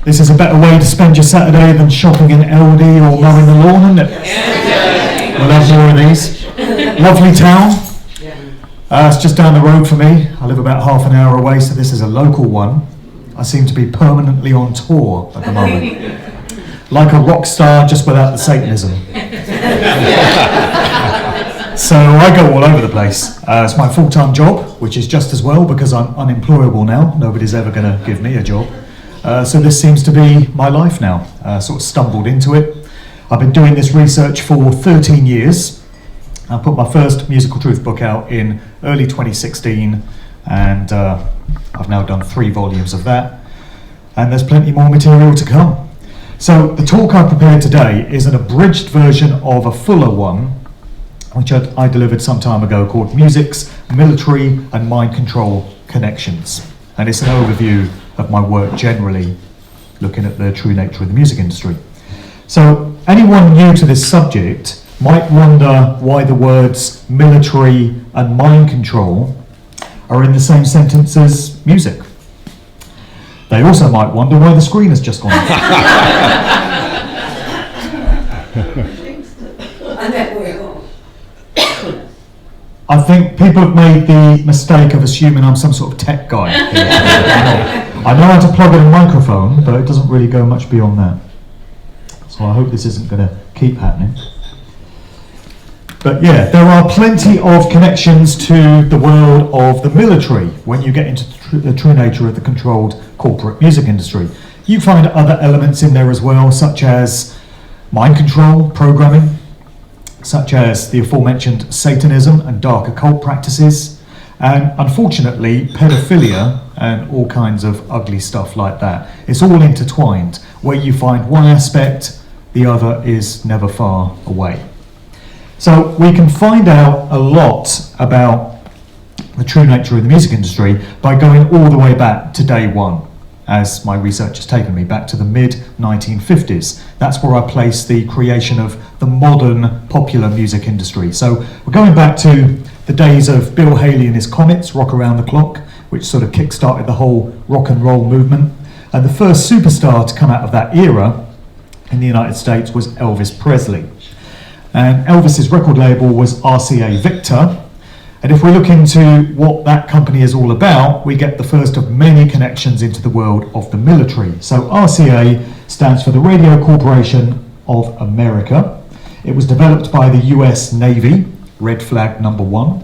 This is a better way to spend your Saturday than shopping in Aldi or mowing the lawn, isn't it? Yeah. We'll have more of these. Lovely town. It's just down the road for me. I live about half an hour away, so this is a local one. I seem to be permanently on tour at the moment. Like a rock star, just without the Satanism. So I go all over the place. It's my full-time job, which is just as well because I'm unemployable now. Nobody's ever going to give me a job. So this seems to be my life now. Sort of stumbled into it. I've been doing this research for 13 years. I put my first Musical Truth book out in early 2016, and I've now done 3 volumes of that, and there's plenty more material to come. So the talk I prepared today is an abridged version of a fuller one, which I delivered some time ago, called Music's Military and Mind Control Connections. And it's an overview of my work generally, looking at the true nature of the music industry. So anyone new to this subject might wonder why the words military and mind control are in the same sentence as music. They also might wonder why the screen has just gone off. I think people have made the mistake of assuming I'm some sort of tech guy here. I know how to plug in a microphone, but it doesn't really go much beyond that. So I hope this isn't going to keep happening. But yeah, there are plenty of connections to the world of the military when you get into the true nature of the controlled corporate music industry. You find other elements in there as well, such as mind control, programming, such as the aforementioned Satanism and dark occult practices, and unfortunately pedophilia and all kinds of ugly stuff like that. It's all intertwined. Where you find one aspect, the other is never far away. So we can find out a lot about the true nature of the music industry by going all the way back to day one, as my research has taken me back to the mid-1950s. That's where I place the creation of the modern popular music industry. So we're going back to the days of Bill Haley and his Comets, Rock Around the Clock, which sort of kick-started the whole rock and roll movement. And the first superstar to come out of that era in the United States was Elvis Presley. And Elvis's record label was RCA Victor. And if we look into what that company is all about, we get the first of many connections into the world of the military. So RCA stands for the Radio Corporation of America. It was developed by the US Navy, Red Flag number 1.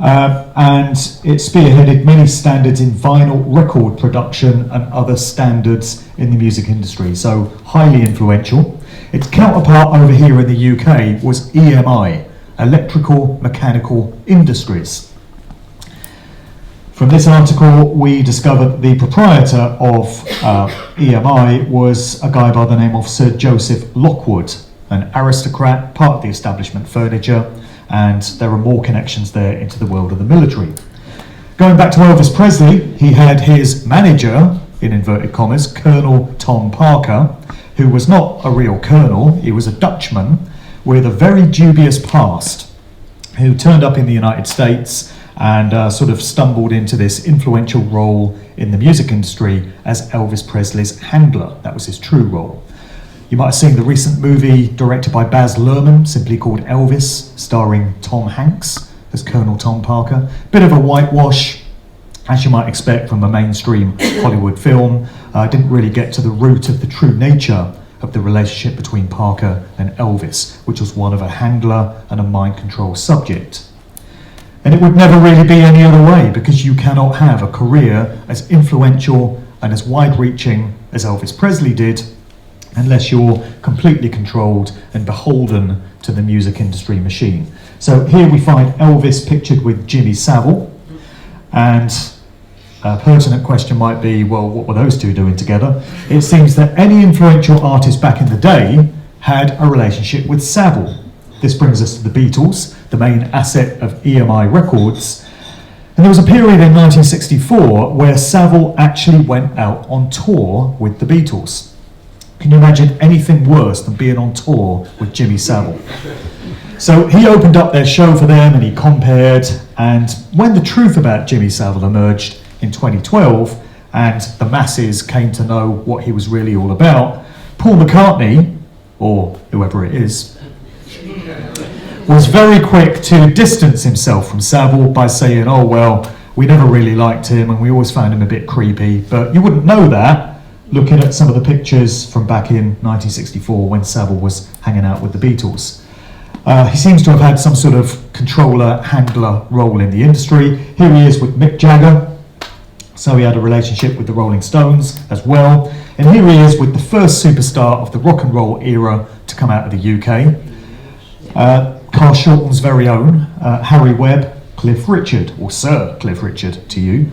And it spearheaded many standards in vinyl record production and other standards in the music industry, so highly influential. Its counterpart over here in the UK was EMI, Electrical Mechanical Industries. From this article, we discovered the proprietor of EMI was a guy by the name of Sir Joseph Lockwood, an aristocrat, part of the establishment furniture, and there are more connections there into the world of the military. Going back to Elvis Presley, he had his manager, in inverted commas, Colonel Tom Parker, who was not a real colonel, he was a Dutchman with a very dubious past, who turned up in the United States and sort of stumbled into this influential role in the music industry as Elvis Presley's handler. That was his true role. You might have seen the recent movie directed by Baz Luhrmann, simply called Elvis, starring Tom Hanks as Colonel Tom Parker. Bit of a whitewash, as you might expect from a mainstream Hollywood film. Didn't really get to the root of the true nature of the relationship between Parker and Elvis, which was one of a handler and a mind control subject. And it would never really be any other way, because you cannot have a career as influential and as wide-reaching as Elvis Presley did unless you're completely controlled and beholden to the music industry machine. So here we find Elvis pictured with Jimmy Savile, and a pertinent question might be, well, what were those two doing together? It seems that any influential artist back in the day had a relationship with Savile. This brings us to the Beatles, the main asset of EMI Records. And there was a period in 1964 where Savile actually went out on tour with the Beatles. Can you imagine anything worse than being on tour with Jimmy Savile? So he opened up their show for them and he compared, and when the truth about Jimmy Savile emerged in 2012 and the masses came to know what he was really all about, Paul McCartney, or whoever it is, was very quick to distance himself from Savile by saying, oh well, we never really liked him and we always found him a bit creepy. But you wouldn't know that looking at some of the pictures from back in 1964 when Savile was hanging out with the Beatles. He seems to have had some sort of controller, handler role in the industry. Here he is with Mick Jagger. So he had a relationship with the Rolling Stones as well. And here he is with the first superstar of the rock and roll era to come out of the UK. Carl Shorten's very own, Harry Webb, Cliff Richard, or Sir Cliff Richard to you.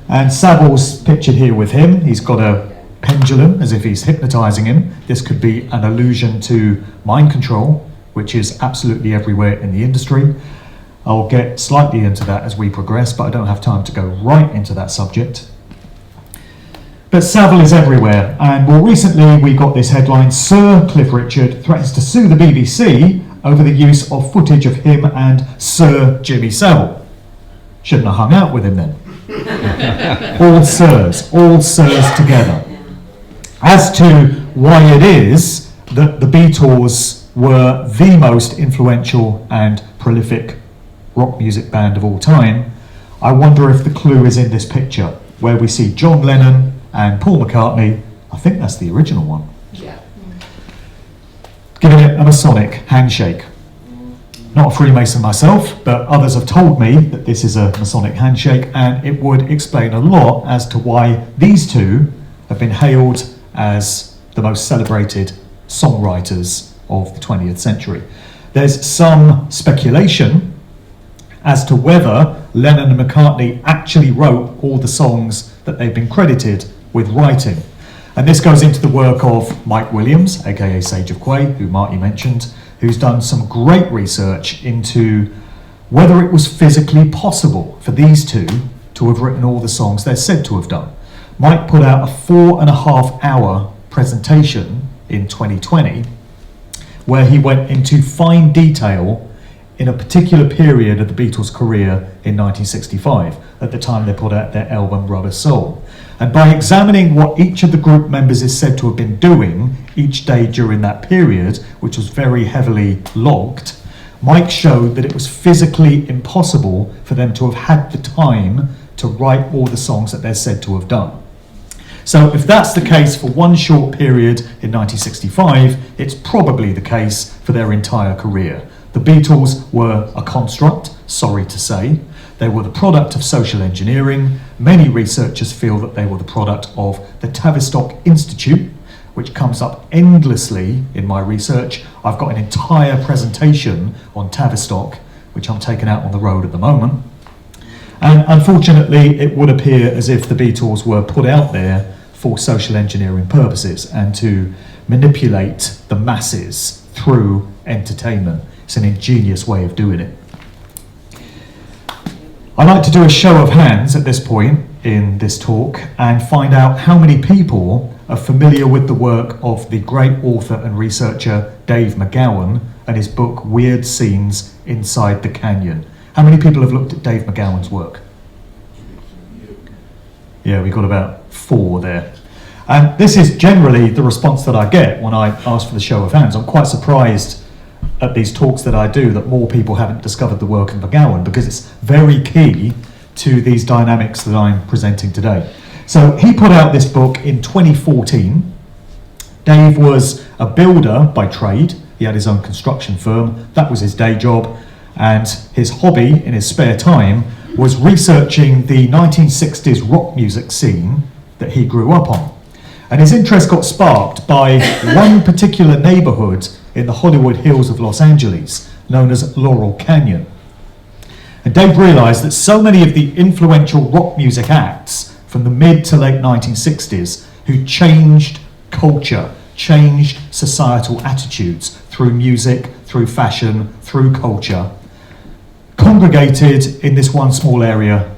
And Savile's pictured here with him. He's got a pendulum as if he's hypnotising him. This could be an allusion to mind control, which is absolutely everywhere in the industry. I'll get slightly into that as we progress, but I don't have time to go right into that subject. But Savile is everywhere, and more recently we got this headline: Sir Cliff Richard threatens to sue the BBC over the use of footage of him and Sir Jimmy Savile. Shouldn't have hung out with him then. all sirs together. As to why it is that the Beatles were the most influential and prolific rock music band of all time, I wonder if the clue is in this picture, where we see John Lennon and Paul McCartney. I think that's the original one. Yeah. Giving it a Masonic handshake. Not a Freemason myself, but others have told me that this is a Masonic handshake, and it would explain a lot as to why these two have been hailed as the most celebrated songwriters of the 20th century. There's some speculation as to whether Lennon and McCartney actually wrote all the songs that they've been credited with writing. And this goes into the work of Mike Williams, aka Sage of Quay, who Marty mentioned, who's done some great research into whether it was physically possible for these two to have written all the songs they're said to have done. Mike put out a 4.5-hour presentation in 2020 where he went into fine detail in a particular period of the Beatles' career in 1965, at the time they put out their album Rubber Soul. And by examining what each of the group members is said to have been doing each day during that period, which was very heavily logged, Mike showed that it was physically impossible for them to have had the time to write all the songs that they're said to have done. So if that's the case for one short period in 1965, it's probably the case for their entire career. The Beatles were a construct, sorry to say. They were the product of social engineering. Many researchers feel that they were the product of the Tavistock Institute, which comes up endlessly in my research. I've got an entire presentation on Tavistock, which I'm taking out on the road at the moment. And unfortunately, it would appear as if the Beatles were put out there for social engineering purposes and to manipulate the masses through entertainment. It's an ingenious way of doing it. I'd like to do a show of hands at this point in this talk and find out how many people are familiar with the work of the great author and researcher Dave McGowan and his book Weird Scenes Inside the Canyon. How many people have looked at Dave McGowan's work? Yeah, we've got about 4 there. And this is generally the response that I get when I ask for the show of hands. I'm quite surprised at these talks that I do that more people haven't discovered the work of McGowan, because it's very key to these dynamics that I'm presenting today. So he put out this book in 2014. Dave was a builder by trade. He had his own construction firm. That was his day job. And his hobby in his spare time was researching the 1960s rock music scene that he grew up on. And his interest got sparked by one particular neighborhood in the Hollywood Hills of Los Angeles, known as Laurel Canyon. And Dave realized that so many of the influential rock music acts from the mid to late 1960s who changed culture, changed societal attitudes through music, through fashion, through culture, congregated in this one small area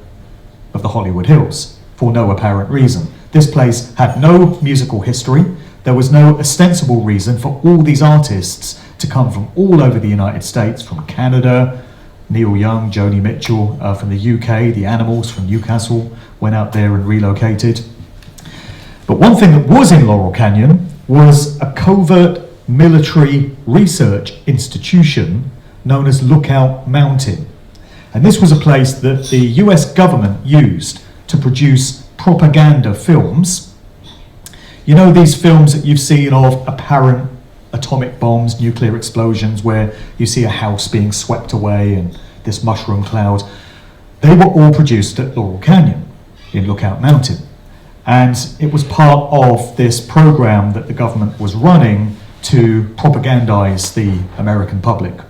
of the Hollywood Hills for no apparent reason. This place had no musical history. there was no ostensible reason for all these artists to come from all over the United States, from Canada, Neil Young, Joni Mitchell from the UK, the Animals from Newcastle went out there and relocated. But one thing that was in Laurel Canyon was a covert military research institution known as Lookout Mountain. And this was a place that the US government used to produce propaganda films. You know, these films that you've seen of apparent atomic bombs, nuclear explosions, where you see a house being swept away and this mushroom cloud. They were all produced at Laurel Canyon in Lookout Mountain. And it was part of this program that the government was running to propagandize the American public.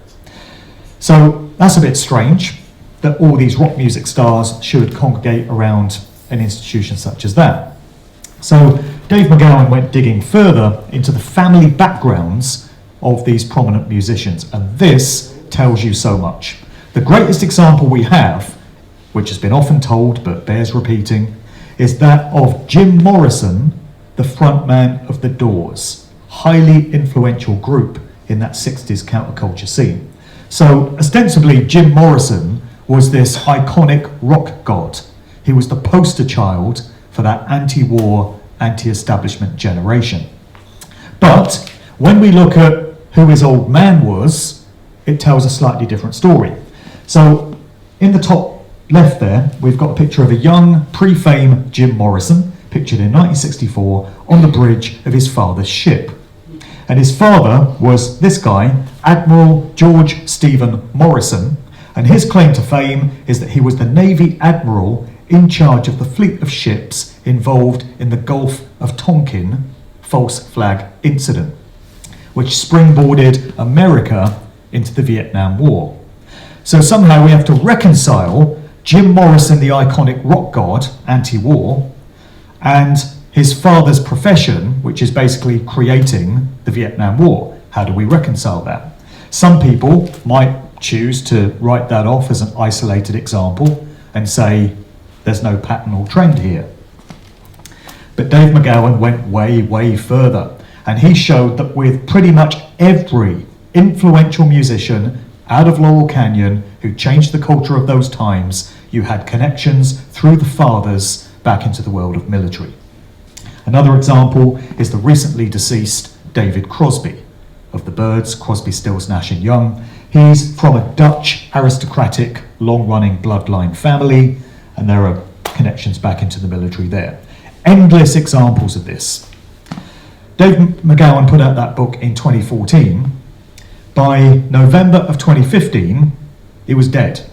So that's a bit strange that all these rock music stars should congregate around an institution such as that. So Dave McGowan went digging further into the family backgrounds of these prominent musicians, and this tells you so much. The greatest example we have, which has been often told but bears repeating, is that of Jim Morrison, the frontman of The Doors, highly influential group in that 60s counterculture scene. So ostensibly Jim Morrison was this iconic rock god. He was the poster child for that anti-war, anti-establishment generation. But when we look at who his old man was, it tells a slightly different story. So in the top left there, we've got a picture of a young, pre-fame Jim Morrison, pictured in 1964, on the bridge of his father's ship. And his father was this guy, Admiral George Stephen Morrison, and his claim to fame is that he was the Navy Admiral in charge of the fleet of ships involved in the Gulf of Tonkin false flag incident, which springboarded America into the Vietnam War. So somehow we have to reconcile Jim Morrison, the iconic rock god, anti-war, and his father's profession, which is basically creating the Vietnam War. How do we reconcile that? Some people might choose to write that off as an isolated example and say there's no pattern or trend here. But Dave McGowan went way, way further, and he showed that with pretty much every influential musician out of Laurel Canyon who changed the culture of those times, you had connections through the fathers back into the world of military. Another example is the recently deceased David Crosby of the Byrds, Crosby, Stills, Nash and Young. He's from a Dutch aristocratic long-running bloodline family, and there are connections back into the military there. Endless examples of this. Dave McGowan put out that book in 2014. By November of 2015, he was dead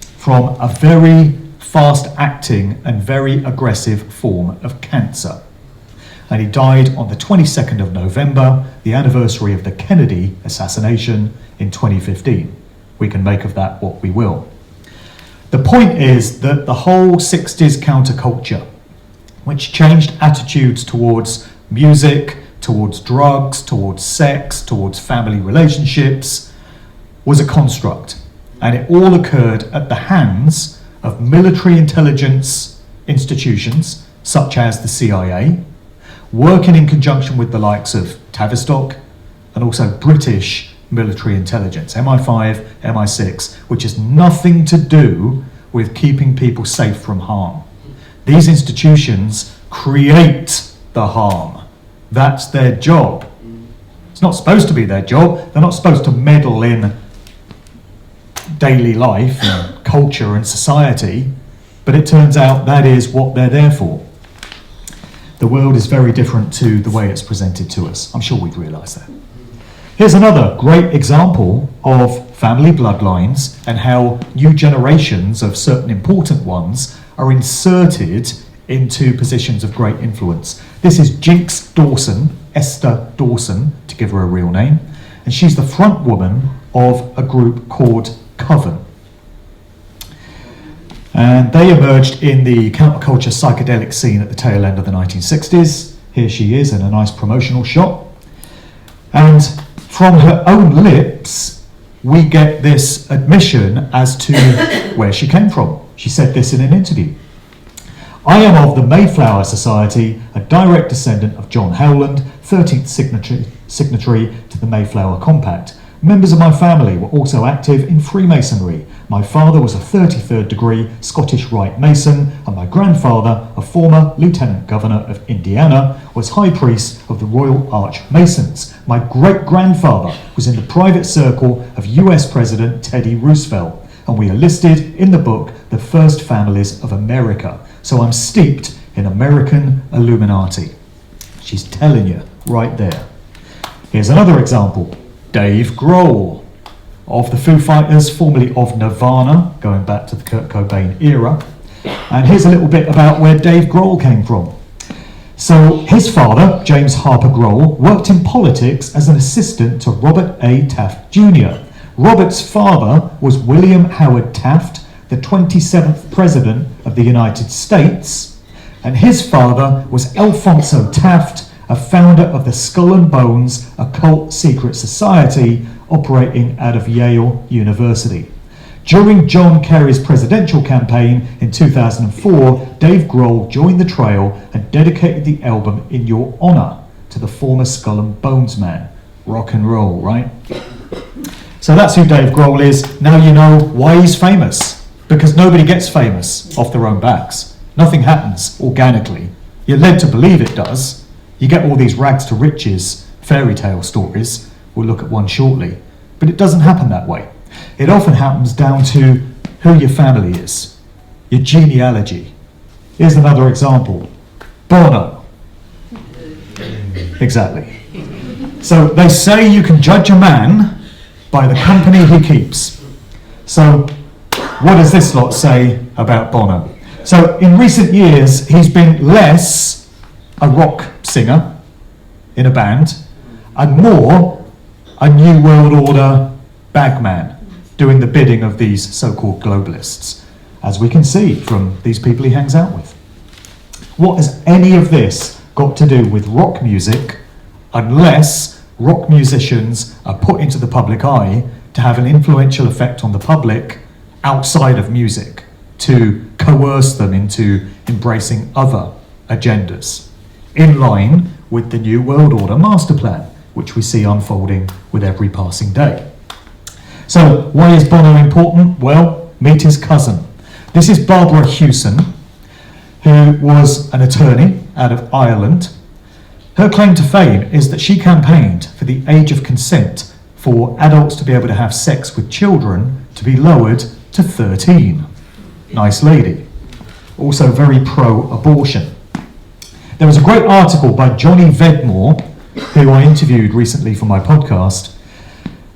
from a very fast-acting and very aggressive form of cancer. And he died on the 22nd of November, the anniversary of the Kennedy assassination in 2015. We can make of that what we will. The point is that the whole 60s counterculture, which changed attitudes towards music, towards drugs, towards sex, towards family relationships, was a construct. And it all occurred at the hands of military intelligence institutions, such as the CIA, working in conjunction with the likes of Tavistock, and also British military intelligence, MI5, MI6, which has nothing to do with keeping people safe from harm. These institutions create the harm. That's their job. It's not supposed to be their job. They're not supposed to meddle in daily life and culture and society, but it turns out that is what they're there for. The world is very different to the way it's presented to us. I'm sure we've realised that. Here's another great example of family bloodlines and how new generations of certain important ones are inserted into positions of great influence. This is Jinx Dawson, Esther Dawson, to give her a real name, and she's the front woman of a group called Coven. And they emerged in the counterculture psychedelic scene at the tail end of the 1960s. Here she is in a nice promotional shot. And from her own lips, we get this admission as to where she came from. She said this in an interview. "I am of the Mayflower Society, a direct descendant of John Howland, 13th signatory to the Mayflower Compact. Members of my family were also active in Freemasonry. My father was a 33rd degree Scottish Rite Mason, and my grandfather, a former Lieutenant Governor of Indiana, was High Priest of the Royal Arch Masons. My great-grandfather was in the private circle of US President Teddy Roosevelt, and we are listed in the book The First Families of America. So I'm steeped in American Illuminati. She's telling you right there. Here's another example. Dave Grohl of the Foo Fighters, formerly of Nirvana, going back to the Kurt Cobain era. And here's a little bit about where Dave Grohl came from. So his father, James Harper Grohl, worked in politics as an assistant to Robert A. Taft Jr. Robert's father was William Howard Taft, the 27th President of the United States, and his father was Alfonso Taft, a founder of the Skull and Bones Occult Secret Society operating out of Yale University. During John Kerry's presidential campaign in 2004, Dave Grohl joined the trail and dedicated the album In Your Honor to the former Skull and Bones man. Rock and roll, right? So that's who Dave Grohl is. Now you know why he's famous. Because nobody gets famous off their own backs. Nothing happens organically. You're led to believe it does. You get all these rags to riches fairy tale stories. We'll look at one shortly. But it doesn't happen that way. It often happens down to who your family is, your genealogy. Here's another example. Bono. Exactly. So they say you can judge a man by the company he keeps. So what does this lot say about Bono? So in recent years, he's been less a rock singer in a band and more a New World Order bagman doing the bidding of these so-called globalists, as we can see from these people he hangs out with. What has any of this got to do with rock music unless rock musicians are put into the public eye to have an influential effect on the public outside of music, to coerce them into embracing other agendas, in line with the New World Order master plan, which we see unfolding with every passing day. So why is Bono important? Well, meet his cousin. This is Barbara Hewson, who was an attorney out of Ireland. Her claim to fame is that she campaigned for the age of consent for adults to be able to have sex with children to be lowered to 13. Nice lady. Also very pro-abortion. There was a great article by Johnny Vedmore, who I interviewed recently for my podcast,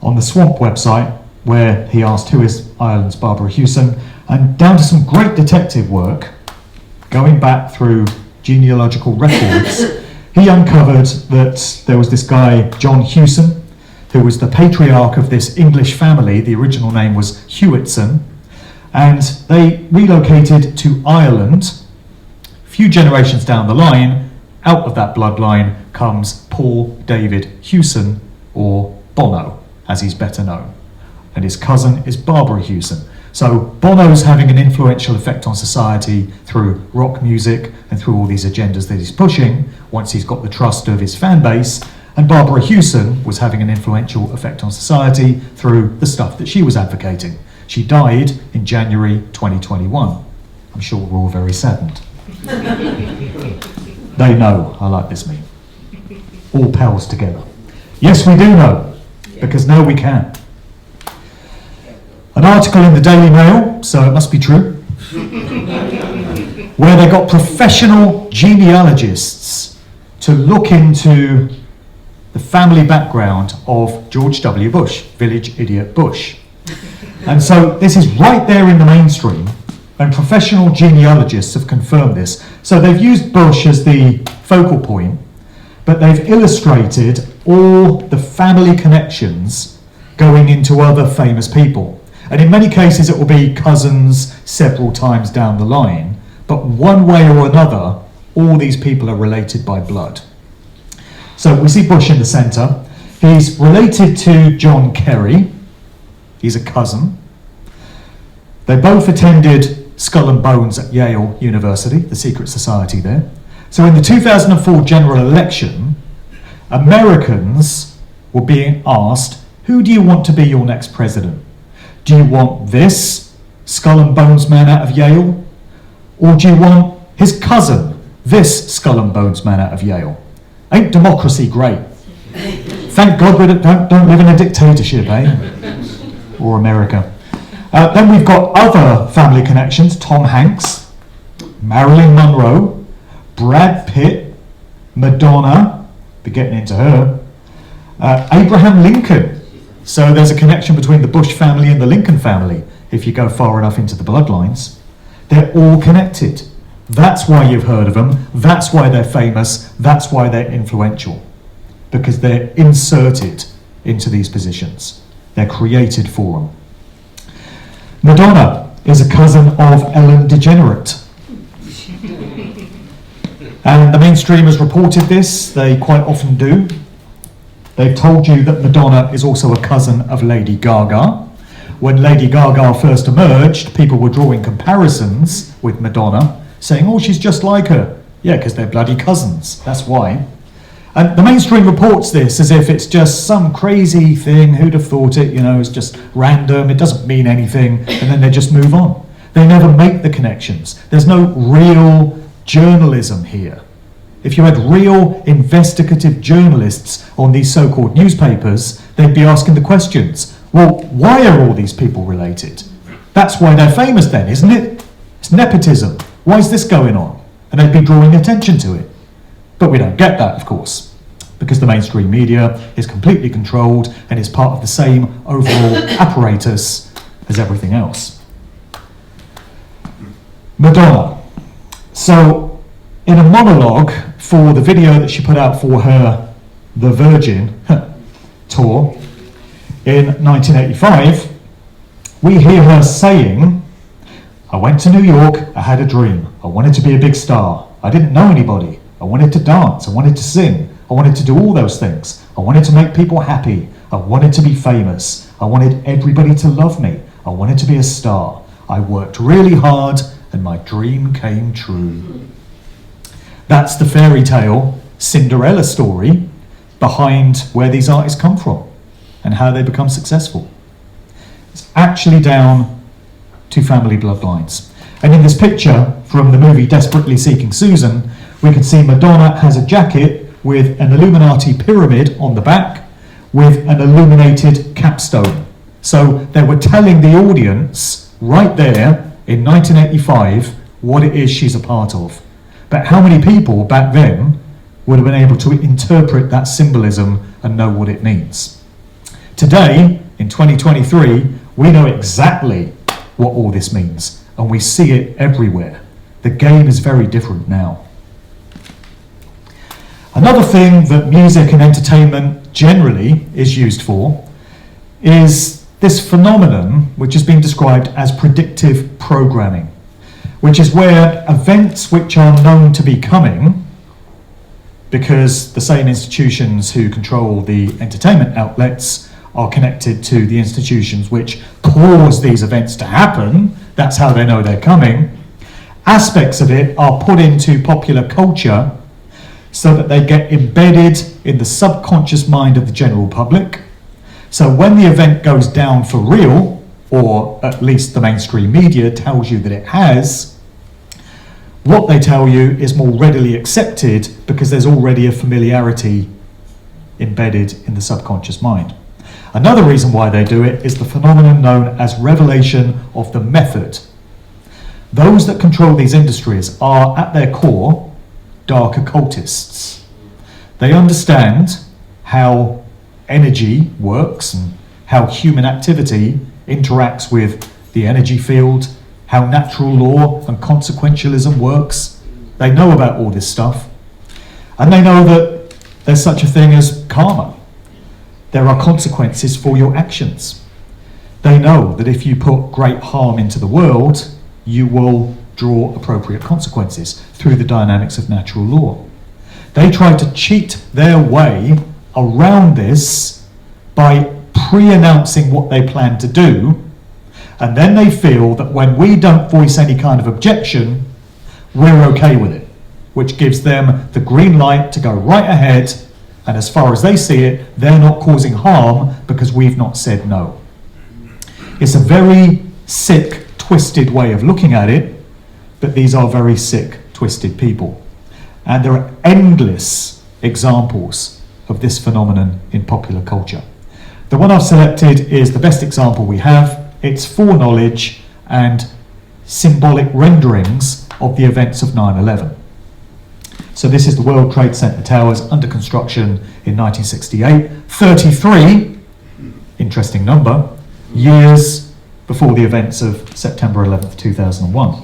on the Swamp website, where he asked who is Ireland's Barbara Hewson, and down to some great detective work, going back through genealogical records, he uncovered that there was this guy, John Hewson, who was the patriarch of this English family. The original name was Hewitson, and they relocated to Ireland. A few generations down the line, out of that bloodline comes Paul David Hewson, or Bono, as he's better known. And his cousin is Barbara Hewson. So Bono's having an influential effect on society through rock music and through all these agendas that he's pushing, once he's got the trust of his fan base. And Barbara Hewson was having an influential effect on society through the stuff that she was advocating. She died in January 2021. I'm sure we're all very saddened. They know I like this meme. All pals together. Yes, we do know, because now we can. An article in the Daily Mail, so it must be true, where they got professional genealogists to look into the family background of George W. Bush, village idiot Bush. And so this is right there in the mainstream, and professional genealogists have confirmed this. So they've used Bush as the focal point, but they've illustrated all the family connections going into other famous people. And in many cases it will be cousins several times down the line, but one way or another, all these people are related by blood. So we see Bush in the centre. He's related to John Kerry. He's a cousin. They both attended Skull and Bones at Yale University, the secret society there. So in the 2004 general election, Americans were being asked, who do you want to be your next president? Do you want this skull and bones man out of Yale? Or do you want his cousin, this skull and bones man out of Yale? Ain't democracy great? Thank God we don't live in a dictatorship, eh? Or America. Then we've got other family connections. Tom Hanks, Marilyn Monroe, Brad Pitt, Madonna, be getting into her, Abraham Lincoln. So there's a connection between the Bush family and the Lincoln family if you go far enough into the bloodlines. They're all connected. That's why you've heard of them. That's why they're famous. That's why they're influential. Because they're inserted into these positions. They're created for them. Madonna is a cousin of Ellen DeGeneres. And the mainstream has reported this. They quite often do. They've told you that Madonna is also a cousin of Lady Gaga. When Lady Gaga first emerged, people were drawing comparisons with Madonna, saying, oh, she's just like her. Yeah, because they're bloody cousins, that's why. And the mainstream reports this as if it's just some crazy thing, who'd have thought it, it's just random, it doesn't mean anything, and then they just move on. They never make the connections. There's no real journalism here. If you had real investigative journalists on these so-called newspapers, they'd be asking the questions. Well, why are all these people related? That's why they're famous then, isn't it? It's nepotism. Why is this going on? And they'd be drawing attention to it. But we don't get that, of course, because the mainstream media is completely controlled and is part of the same overall apparatus as everything else. Madonna. So, in a monologue for the video that she put out for her The Virgin tour, in 1985, we hear her saying, I went to New York, I had a dream. I wanted to be a big star. I didn't know anybody. I wanted to dance. I wanted to sing. I wanted to do all those things. I wanted to make people happy. I wanted to be famous. I wanted everybody to love me. I wanted to be a star. I worked really hard and my dream came true. That's the fairy tale Cinderella story behind where these artists come from and how they become successful. It's actually down to family bloodlines. And in this picture from the movie Desperately Seeking Susan, we can see Madonna has a jacket with an Illuminati pyramid on the back with an illuminated capstone. So they were telling the audience right there in 1985 what it is she's a part of. But how many people back then would have been able to interpret that symbolism and know what it means? Today, in 2023, we know exactly what all this means, and we see it everywhere. The game is very different now. Another thing that music and entertainment generally is used for is this phenomenon which has been described as predictive programming, which is where events which are known to be coming, because the same institutions who control the entertainment outlets are connected to the institutions which cause these events to happen, that's how they know they're coming, aspects of it are put into popular culture so that they get embedded in the subconscious mind of the general public. So when the event goes down for real, or at least the mainstream media tells you that it has, what they tell you is more readily accepted because there's already a familiarity embedded in the subconscious mind. Another reason why they do it is the phenomenon known as revelation of the method. Those that control these industries are, at their core, dark occultists. They understand how energy works and how human activity interacts with the energy field, how natural law and consequentialism works. They know about all this stuff. And they know that there's such a thing as karma. There are consequences for your actions. They know that if you put great harm into the world, you will draw appropriate consequences through the dynamics of natural law. They try to cheat their way around this by pre-announcing what they plan to do, and then they feel that when we don't voice any kind of objection, we're okay with it, which gives them the green light to go right ahead And as far as they see it, they're not causing harm because we've not said no. It's a very sick, twisted way of looking at it, but these are very sick, twisted people. And there are endless examples of this phenomenon in popular culture. The one I've selected is the best example we have. It's foreknowledge and symbolic renderings of the events of 9/11. So this is the World Trade Center towers under construction in 1968, 33, interesting number, years before the events of September 11th, 2001.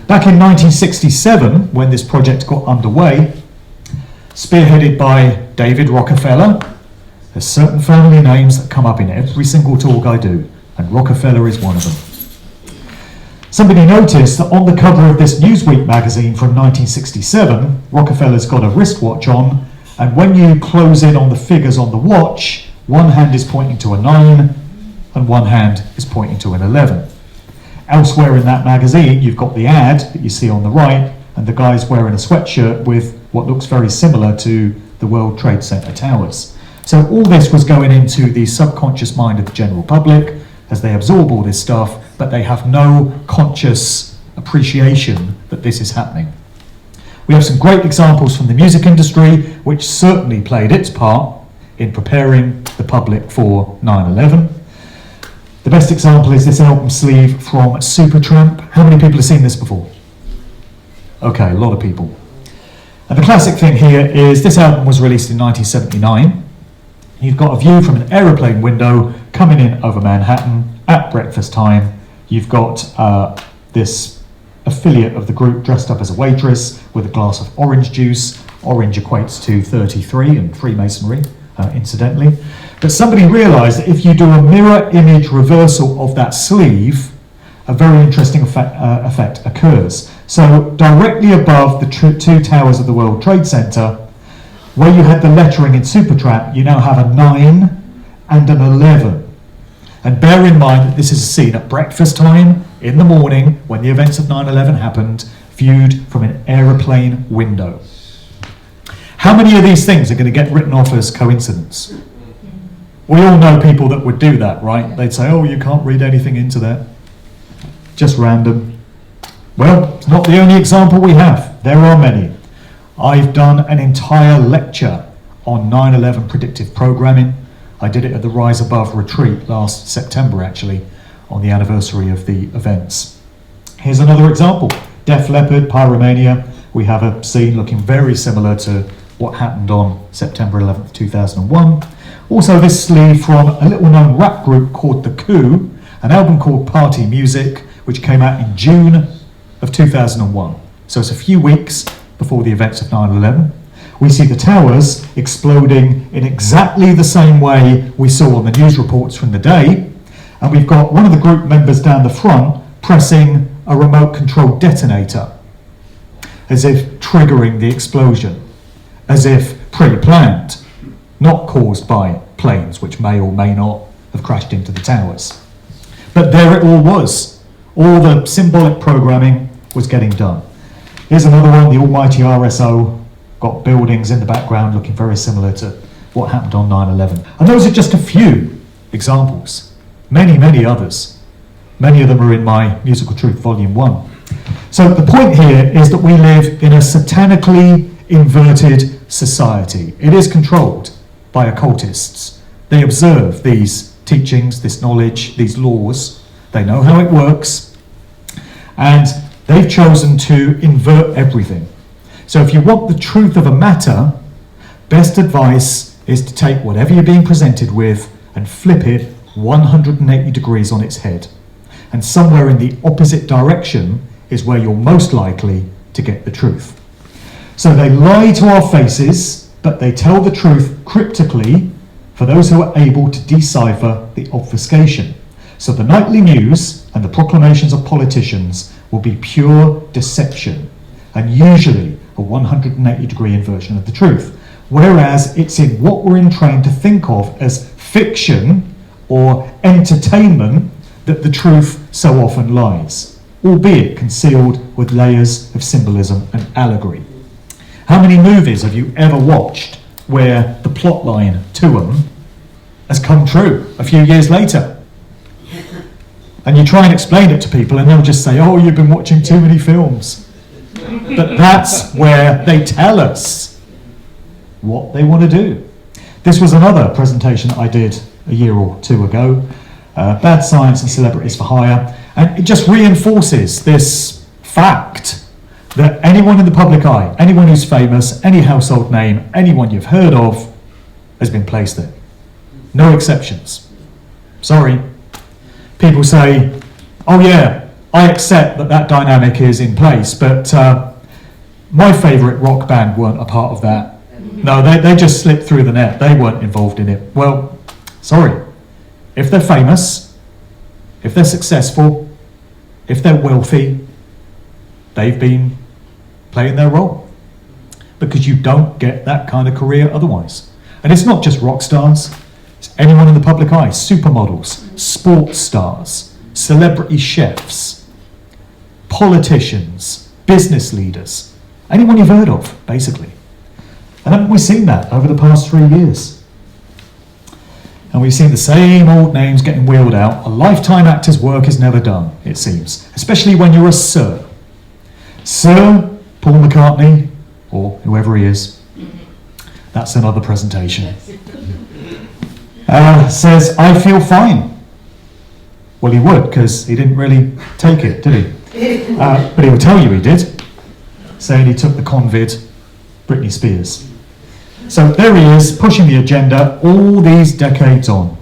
Back in 1967, when this project got underway, spearheaded by David Rockefeller, there's certain family names that come up in every single talk I do, and Rockefeller is one of them. Somebody noticed that on the cover of this Newsweek magazine from 1967, Rockefeller's got a wristwatch on, and when you close in on the figures on the watch, one hand is pointing to a 9, and one hand is pointing to an 11. Elsewhere in that magazine, you've got the ad that you see on the right, and the guy's wearing a sweatshirt with what looks very similar to the World Trade Center towers. So all this was going into the subconscious mind of the general public as they absorb all this stuff, but they have no conscious appreciation that this is happening. We have some great examples from the music industry, which certainly played its part in preparing the public for 9/11. The best example is this album sleeve from Supertramp. How many people have seen this before? Okay, a lot of people. And the classic thing here is this album was released in 1979. You've got a view from an aeroplane window coming in over Manhattan at breakfast time. You've got this affiliate of the group dressed up as a waitress with a glass of orange juice. Orange equates to 33 in Freemasonry, incidentally. But somebody realised that if you do a mirror image reversal of that sleeve, a very interesting effect occurs. So directly above the two towers of the World Trade Center, where you had the lettering in Supertramp, you now have a 9 and an 11. And bear in mind that this is a scene at breakfast time in the morning when the events of 9/11 happened, viewed from an aeroplane window. How many of these things are going to get written off as coincidence? We all know people that would do that, right? They'd say, oh, you can't read anything into that. Just random. Well, it's not the only example we have. There are many. I've done an entire lecture on 9/11 predictive programming. I did it at the Rise Above retreat last September, actually, on the anniversary of the events. Here's another example. Def Leppard, Pyromania. We have a scene looking very similar to what happened on September 11th, 2001. Also this sleeve from a little known rap group called The Coup, an album called Party Music, which came out in June of 2001. So it's a few weeks before the events of 9/11. We see the towers exploding in exactly the same way we saw on the news reports from the day. And we've got one of the group members down the front pressing a remote controlled detonator, as if triggering the explosion, as if pre-planned, not caused by planes which may or may not have crashed into the towers. But there it all was. All the symbolic programming was getting done. Here's another one, the almighty RSO, got buildings in the background looking very similar to what happened on 9/11. And those are just a few examples. Many, many others. Many of them are in my Musical Truth Volume 1. So the point here is that we live in a satanically inverted society. It is controlled by occultists. They observe these teachings, this knowledge, these laws. They know how it works. And they've chosen to invert everything. So if you want the truth of a matter, best advice is to take whatever you're being presented with and flip it 180 degrees on its head. And somewhere in the opposite direction is where you're most likely to get the truth. So they lie to our faces, but they tell the truth cryptically for those who are able to decipher the obfuscation. So the nightly news and the proclamations of politicians will be pure deception, and usually a 180 degree inversion of the truth. Whereas it's in what we're trained to think of as fiction or entertainment that the truth so often lies, albeit concealed with layers of symbolism and allegory. How many movies have you ever watched where the plot line to them has come true a few years later. And you try and explain it to people and they'll just say, oh, you've been watching too many films. But that's where they tell us what they want to do. This was another presentation that I did a year or two ago, Bad Science and Celebrities for Hire, and it just reinforces this fact that anyone in the public eye, anyone who's famous, any household name, anyone you've heard of, has been placed there. No exceptions. Sorry. People say, oh yeah, I accept that that dynamic is in place, but my favourite rock band weren't a part of that. No, they just slipped through the net. They weren't involved in it. Well, sorry. If they're famous, if they're successful, if they're wealthy, they've been playing their role. Because you don't get that kind of career otherwise. And it's not just rock stars. It's anyone in the public eye. Supermodels, sports stars, celebrity chefs, politicians, business leaders. Anyone you've heard of, basically. And haven't we seen that over the past 3 years? And we've seen the same old names getting wheeled out. A lifetime actor's work is never done, it seems. Especially when you're a Sir. Sir Paul McCartney, or whoever he is. That's another presentation. Says, I feel fine. Well, he would, because he didn't really take it, did he? But he'll tell you he did. Saying he took the convid, Britney Spears. So there he is, pushing the agenda all these decades on.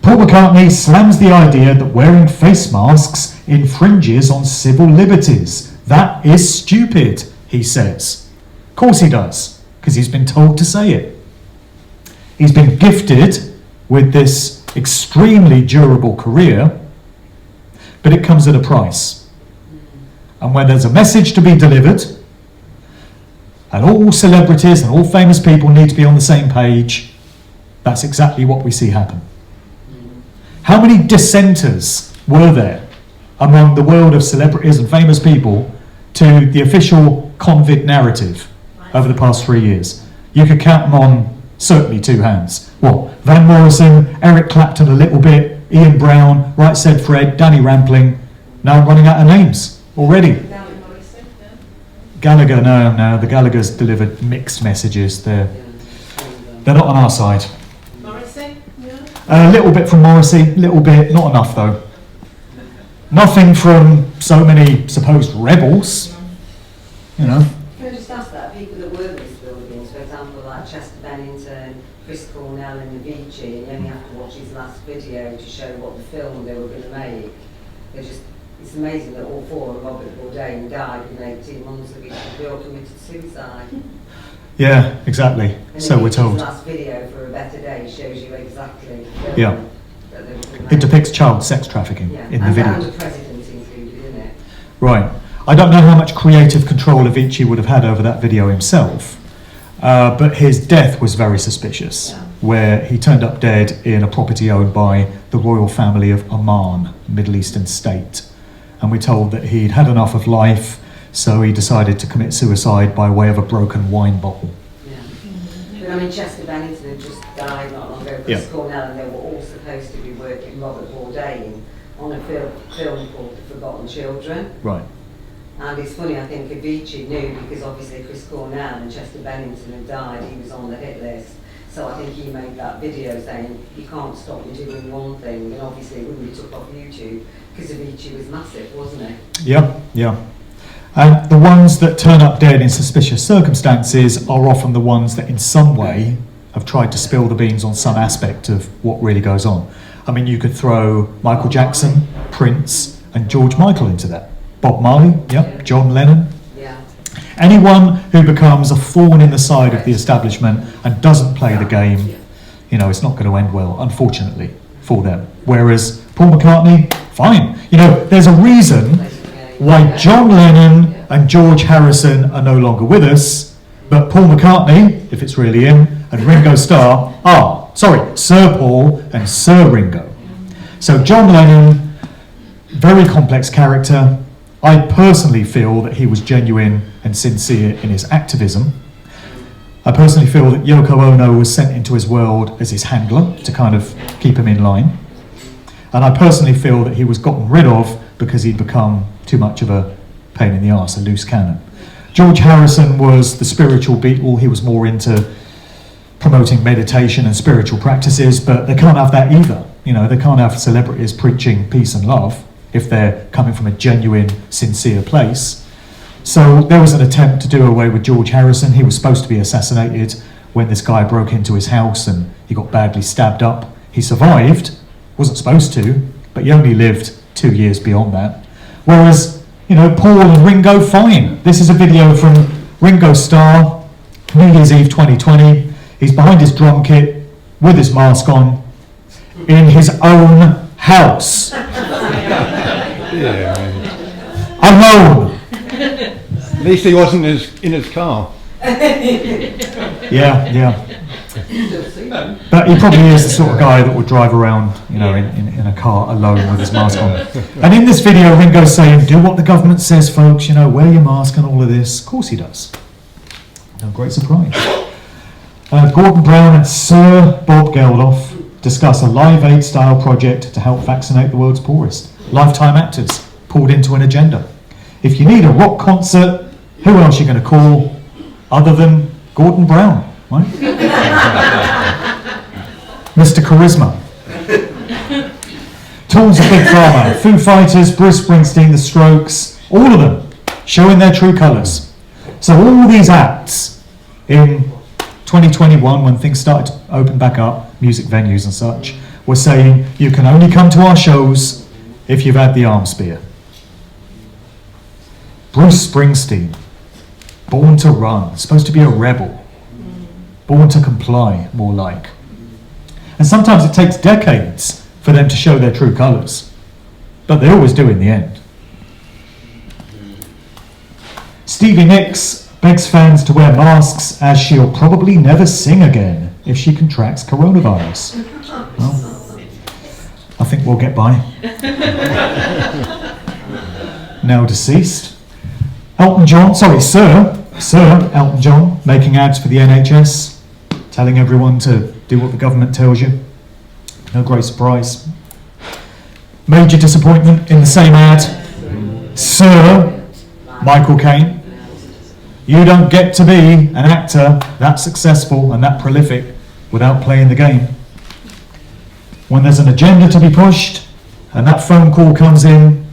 Paul McCartney slams the idea that wearing face masks infringes on civil liberties. That is stupid, he says. Of course he does, because he's been told to say it. He's been gifted with this extremely durable career, but it comes at a price. And when there's a message to be delivered, and all celebrities and all famous people need to be on the same page, that's exactly what we see happen. How many dissenters were there among the world of celebrities and famous people to the official convid narrative over the past 3 years? You could count them on certainly 2 hands. What? Van Morrison, Eric Clapton a little bit, Ian Brown, Right Said Fred, Danny Rampling. Now I'm running out of names already. Gallagher, no, the Gallaghers delivered mixed messages. They're not on our side. Morrissey? Yeah. A little bit from Morrissey, little bit, not enough though. Nothing from so many supposed rebels, you know. Can I just ask that, people that work in these buildings, for example, like Chester Bennington, Chris Cornell and Avicii, and you only have to watch his last video to show what the film they were going to make. It's amazing that all 4 of Robert Bourdain died within 18 months of each other. They all committed suicide. Yeah, exactly. And So we're told. The last video for A Better Day shows you exactly. Yeah. It depicts child sex trafficking in the video. And the president included in it. Right. I don't know how much creative control Avicii would have had over that video himself, but his death was very suspicious, where he turned up dead in a property owned by the royal family of Oman, a Middle Eastern state. And we're told that he'd had enough of life, so he decided to commit suicide by way of a broken wine bottle. Yeah. But I mean, Chester Bennington had just died not long ago, Chris Cornell, and they were all supposed to be working Robert Bourdain on a film called The Forgotten Children. Right. And it's funny, I think Avicii knew, because obviously Chris Cornell and Chester Bennington had died, he was on the hit list. So I think he made that video saying, you can't stop me doing one thing, and obviously it wouldn't be took off YouTube, because Avicii was massive, wasn't he? Yeah. And the ones that turn up dead in suspicious circumstances are often the ones that in some way have tried to spill the beans on some aspect of what really goes on. I mean, you could throw Michael Jackson, Prince, and George Michael into that. Bob Marley, John Lennon. Yeah. Anyone who becomes a thorn in the side of the establishment and doesn't play the game, you know, it's not going to end well, unfortunately, for them. Whereas Paul McCartney, fine. You know, there's a reason why John Lennon and George Harrison are no longer with us, but Paul McCartney, if it's really him, and Ringo Starr are. Sorry, Sir Paul and Sir Ringo. So John Lennon, very complex character. I personally feel that he was genuine and sincere in his activism. I personally feel that Yoko Ono was sent into his world as his handler to kind of keep him in line. And I personally feel that he was gotten rid of because he'd become too much of a pain in the arse, a loose cannon. George Harrison was the spiritual Beatle. He was more into promoting meditation and spiritual practices, but they can't have that either. They can't have celebrities preaching peace and love if they're coming from a genuine, sincere place. So there was an attempt to do away with George Harrison. He was supposed to be assassinated when this guy broke into his house and he got badly stabbed up. He survived, wasn't supposed to, but he only lived 2 years beyond that. Whereas, Paul and Ringo, fine. This is a video from Ringo Starr, New Year's Eve 2020. He's behind his drum kit with his mask on in his own house. Yeah. Alone. At least he wasn't in his car. Yeah. But he probably is the sort of guy that would drive around, in a car alone with his mask on. And in this video, Ringo's saying, do what the government says, folks, wear your mask and all of this. Of course he does. No great surprise. Gordon Brown and Sir Bob Geldof discuss a Live Aid style project to help vaccinate the world's poorest. Lifetime actors pulled into an agenda. If you need a rock concert, who else are you going to call other than Gordon Brown, right? Mr. Charisma. Tools of Big Pharma, Foo Fighters, Bruce Springsteen, The Strokes, all of them showing their true colours. So all these acts in 2021, when things started to open back up, music venues and such, were saying, you can only come to our shows if you've had the arm spear. Bruce Springsteen, born to run, supposed to be a rebel, born to comply, more like. And sometimes it takes decades for them to show their true colours, but they always do in the end. Stevie Nicks begs fans to wear masks as she'll probably never sing again if she contracts coronavirus. Well, I think we'll get by. Now deceased. Sir Elton John, making ads for the NHS, telling everyone to do what the government tells you. No great surprise. Major disappointment in the same ad. Sir Michael Caine, you don't get to be an actor that successful and that prolific without playing the game. When there's an agenda to be pushed and that phone call comes in,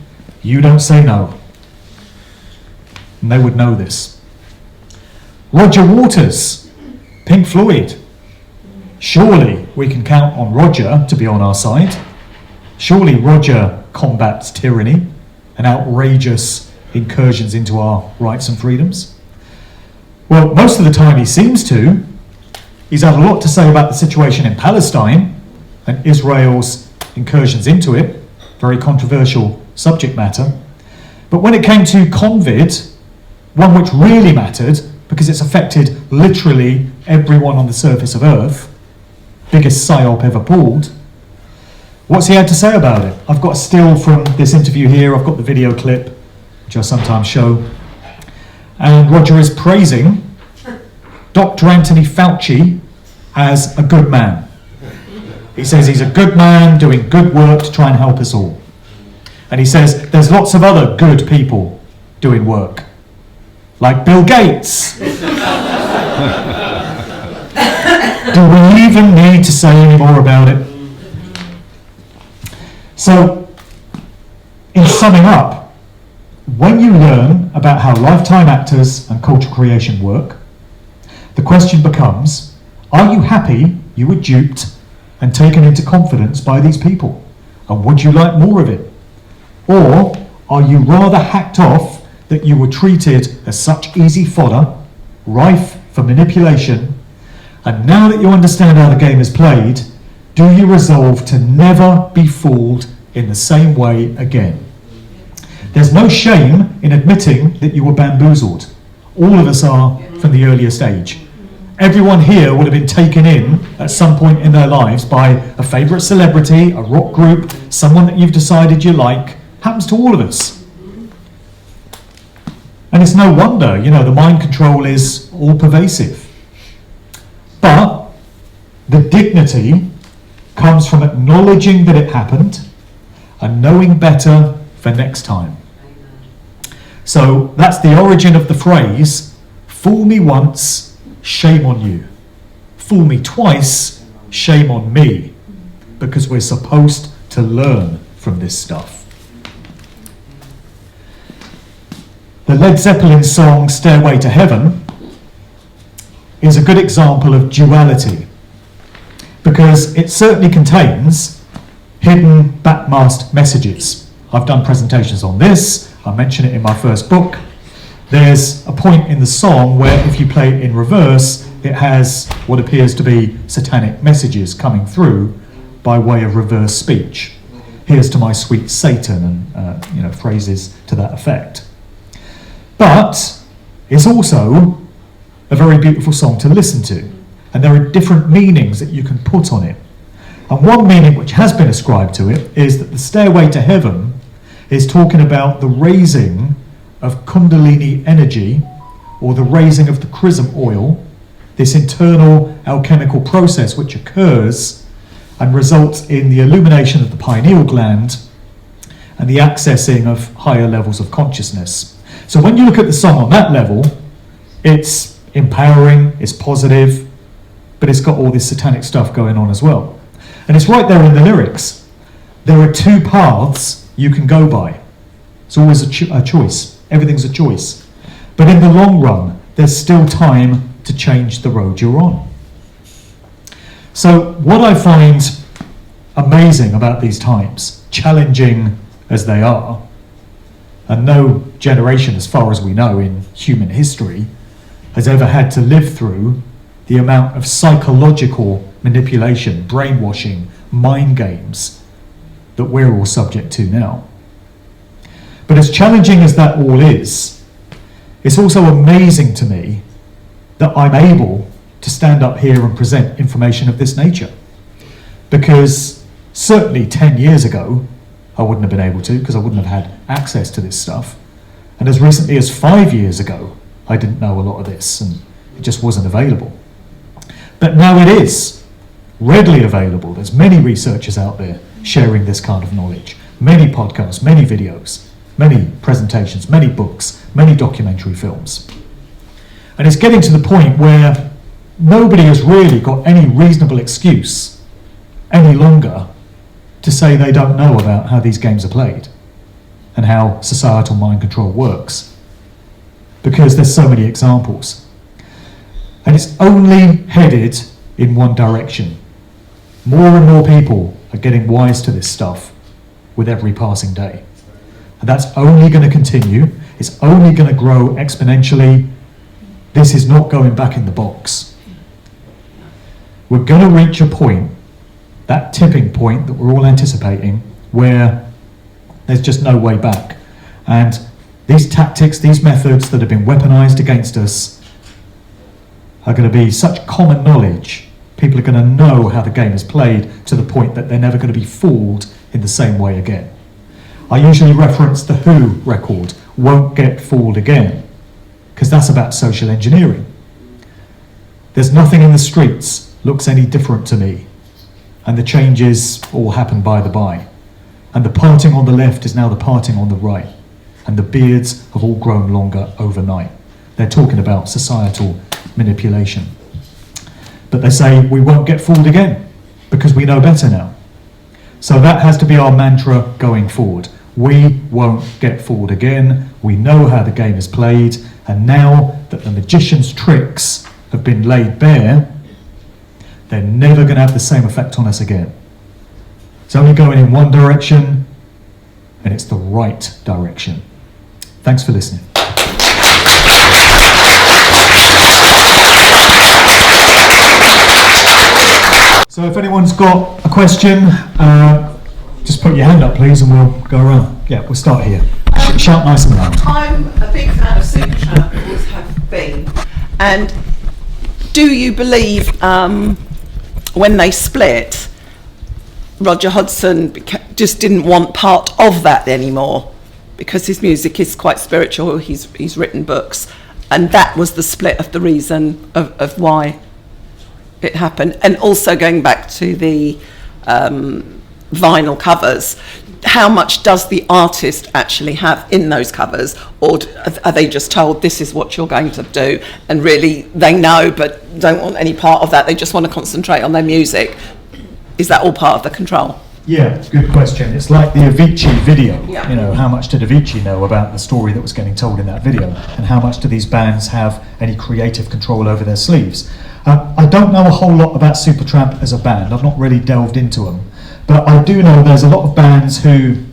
you don't say no. And they would know this. Roger Waters, Pink Floyd. Surely we can count on Roger to be on our side. Surely Roger combats tyranny and outrageous incursions into our rights and freedoms. Well, most of the time he seems to. He's had a lot to say about the situation in Palestine and Israel's incursions into it. Very controversial subject matter. But when it came to COVID, one which really mattered because it's affected literally everyone on the surface of Earth, biggest psyop ever pulled, what's he had to say about it? I've got a still from this interview here, I've got the video clip, which I sometimes show, and Roger is praising Dr. Anthony Fauci as a good man. He says he's a good man doing good work to try and help us all. And he says there's lots of other good people doing work, like Bill Gates. Do we even need to say any more about it? So, in summing up, when you learn about how lifetime actors and cultural creation work, the question becomes, are you happy you were duped and taken into confidence by these people? And would you like more of it? Or are you rather hacked off that you were treated as such easy fodder, rife for manipulation, and now that you understand how the game is played, do you resolve to never be fooled in the same way again? There's no shame in admitting that you were bamboozled. All of us are from the earliest age. Everyone here would have been taken in at some point in their lives by a favourite celebrity, a rock group, someone that you've decided you like. Happens to all of us. And it's no wonder, the mind control is all pervasive. divinity comes from acknowledging that it happened and knowing better for next time. So that's the origin of the phrase, fool me once, shame on you. Fool me twice, shame on me. Because we're supposed to learn from this stuff. The Led Zeppelin song Stairway to Heaven is a good example of duality, because it certainly contains hidden backmasked messages. I've done presentations on this, I mention it in my first book. There's a point in the song where if you play it in reverse, it has what appears to be satanic messages coming through by way of reverse speech. Here's to my sweet Satan, and phrases to that effect. But it's also a very beautiful song to listen to, and there are different meanings that you can put on it. And one meaning which has been ascribed to it is that the Stairway to Heaven is talking about the raising of Kundalini energy, or the raising of the chrism oil, this internal alchemical process which occurs and results in the illumination of the pineal gland and the accessing of higher levels of consciousness. So when you look at the song on that level, it's empowering, it's positive, but it's got all this satanic stuff going on as well. And it's right there in the lyrics. There are two paths you can go by. It's always a choice. Everything's a choice. But in the long run, there's still time to change the road you're on. So what I find amazing about these times, challenging as they are, and no generation, as far as we know in human history, has ever had to live through the amount of psychological manipulation, brainwashing, mind games that we're all subject to now. But as challenging as that all is, it's also amazing to me that I'm able to stand up here and present information of this nature. Because certainly 10 years ago, I wouldn't have been able to, because I wouldn't have had access to this stuff. And as recently as 5 years ago, I didn't know a lot of this, and it just wasn't available. But now it is readily available. There's many researchers out there sharing this kind of knowledge. Many podcasts, many videos, many presentations, many books, many documentary films. And it's getting to the point where nobody has really got any reasonable excuse any longer to say they don't know about how these games are played and how societal mind control works, because there's so many examples. And it's only headed in one direction. More and more people are getting wise to this stuff with every passing day. And that's only going to continue. It's only going to grow exponentially. This is not going back in the box. We're going to reach a point, that tipping point that we're all anticipating, where there's just no way back. And these tactics, these methods that have been weaponized against us are going to be such common knowledge. People are going to know how the game is played to the point that they're never going to be fooled in the same way again. I usually reference the Who record, Won't Get Fooled Again, because that's about social engineering. There's nothing in the streets looks any different to me, and the changes all happen by the by. And the parting on the left is now the parting on the right, and the beards have all grown longer overnight. They're talking about societal manipulation. But they say we won't get fooled again because we know better now. So that has to be our mantra going forward. We won't get fooled again. We know how the game is played, and now that the magician's tricks have been laid bare, they're never going to have the same effect on us again. It's only going in one direction, and it's the right direction. Thanks for listening. So if anyone's got a question, just put your hand up, please, and we'll go around. Yeah, we'll start here. Shout nice and loud. I'm a big fan of Supertramp, always have been. And do you believe when they split, Roger Hodgson just didn't want part of that anymore because his music is quite spiritual, he's written books, and that was the split of the reason of why? it happened. And also going back to the vinyl covers, how much does the artist actually have in those covers, or are they just told this is what you're going to do, and really they know but don't want any part of that, they just want to concentrate on their music? Is that all part of the control? Yeah, good question. It's like the Avicii video. Yeah. You know, how much did Avicii know about the story that was getting told in that video, and how much do these bands have any creative control over their sleeves? I don't know a whole lot about Supertramp as a band. I've not really delved into them. But I do know there's a lot of bands who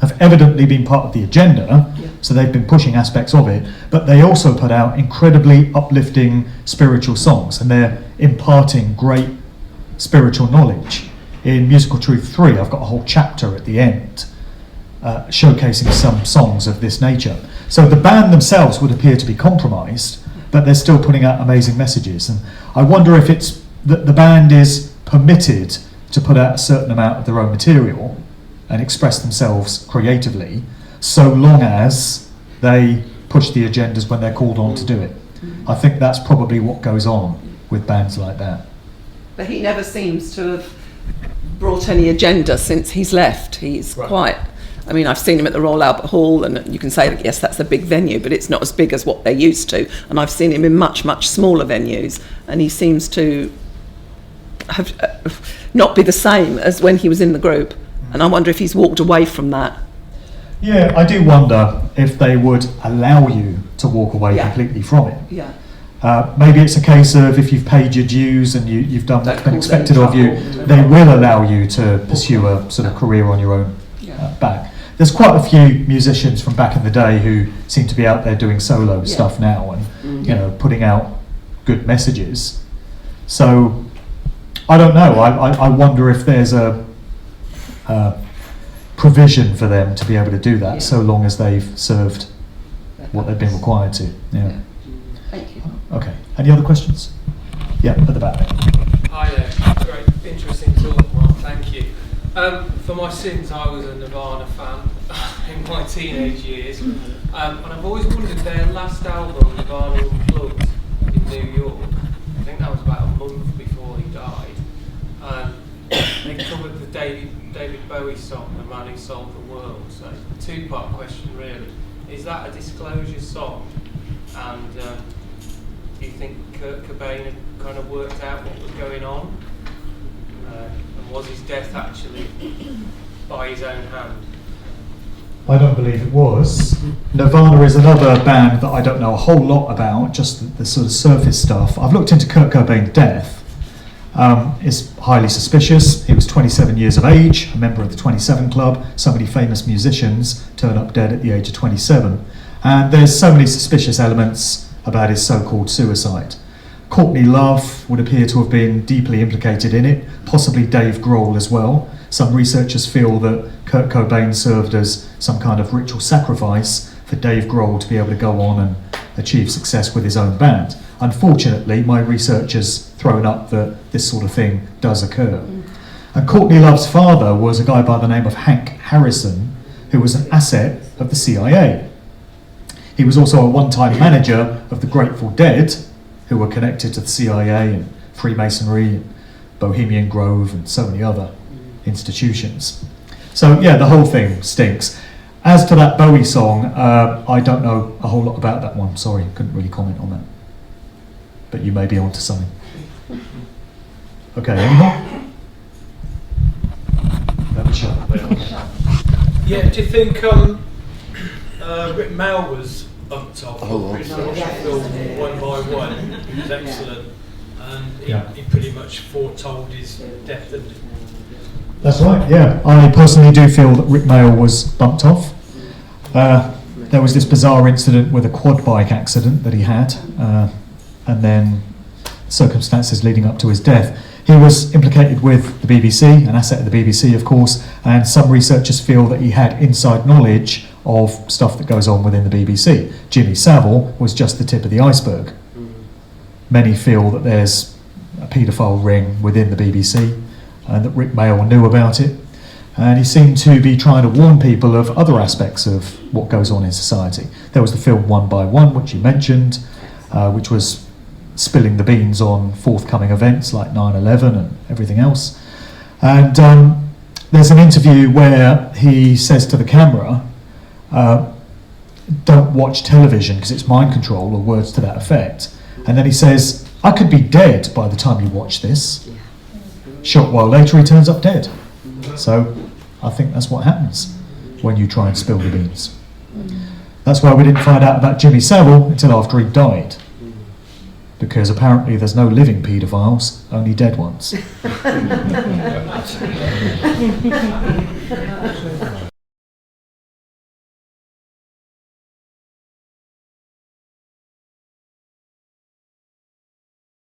have evidently been part of the agenda, so they've been pushing aspects of it, but they also put out incredibly uplifting spiritual songs, and they're imparting great spiritual knowledge. In Musical Truth 3, I've got a whole chapter at the end showcasing some songs of this nature. So the band themselves would appear to be compromised, but they're still putting out amazing messages. And I wonder if it's that the band is permitted to put out a certain amount of their own material and express themselves creatively, so long as they push the agendas when they're called on to do it. I think that's probably what goes on with bands like that. But he never seems to have brought any agenda since he's left. He's quite, I mean, I've seen him at the Royal Albert Hall, and you can say that, yes, that's a big venue, but it's not as big as what they're used to. And I've seen him in much, much smaller venues, and he seems to have not be the same as when he was in the group. And I wonder if he's walked away from that. Yeah, I do wonder if they would allow you to walk away completely from it. Yeah. Maybe it's a case of if you've paid your dues and you've done what's been expected of you, they will allow you to pursue a sort of career on your own back. There's quite a few musicians from back in the day who seem to be out there doing solo stuff now and you know, putting out good messages. So I don't know. I wonder if there's a provision for them to be able to do that, so long as they've served what they've been required to. Yeah. Thank you. Okay. Any other questions? Yeah, at the back. Hi there. Great, interesting talk, Mark. Thank you. For my sins, I was a Nirvana fan in my teenage years, and I've always wondered their last album, Nirvana Unplugged, in New York. I think that was about a month before he died. They covered the David Bowie song, "The Man Who Sold the World." So, two-part question really: is that a disclosure song? And do you think Kurt Cobain had kind of worked out what was going on? And was his death actually by his own hand? I don't believe it was. Nirvana is another band that I don't know a whole lot about, just the sort of surface stuff. I've looked into Kurt Cobain's death. It's highly suspicious. He was 27 years of age, a member of the 27 Club. So many famous musicians turn up dead at the age of 27. And there's so many suspicious elements about his so-called suicide. Courtney Love would appear to have been deeply implicated in it, possibly Dave Grohl as well. Some researchers feel that Kurt Cobain served as some kind of ritual sacrifice for Dave Grohl to be able to go on and achieve success with his own band. Unfortunately, my research has thrown up that this sort of thing does occur. And Courtney Love's father was a guy by the name of Hank Harrison, who was an asset of the CIA. He was also a one-time manager of the Grateful Dead, who were connected to the CIA and Freemasonry and Bohemian Grove and so many other institutions. So yeah, the whole thing stinks. As to that Bowie song, I don't know a whole lot about that one. Sorry, couldn't really comment on that. But you may be onto something. Okay, any more? Yeah, do you think Rick Mail was bumped off? Film one by one. He was excellent, and he pretty much foretold his death. And that's right, yeah. I personally do feel that Rick Mail was bumped off. There was this bizarre incident with a quad bike accident that he had, and then circumstances leading up to his death. He was implicated with the BBC, an asset of the BBC of course, and some researchers feel that he had inside knowledge of stuff that goes on within the BBC. Jimmy Savile was just the tip of the iceberg. Many feel that there's a paedophile ring within the BBC and that Rick Mail knew about it, and he seemed to be trying to warn people of other aspects of what goes on in society. There was the film One by One, which you mentioned, which was spilling the beans on forthcoming events like 9/11 and everything else. And there's an interview where he says to the camera, don't watch television because it's mind control, or words to that effect. And then he says, I could be dead by the time you watch this. Short while later he turns up dead. So I think that's what happens when you try and spill the beans. That's why we didn't find out about Jimmy Savile until after he died. Because apparently there's no living paedophiles, only dead ones.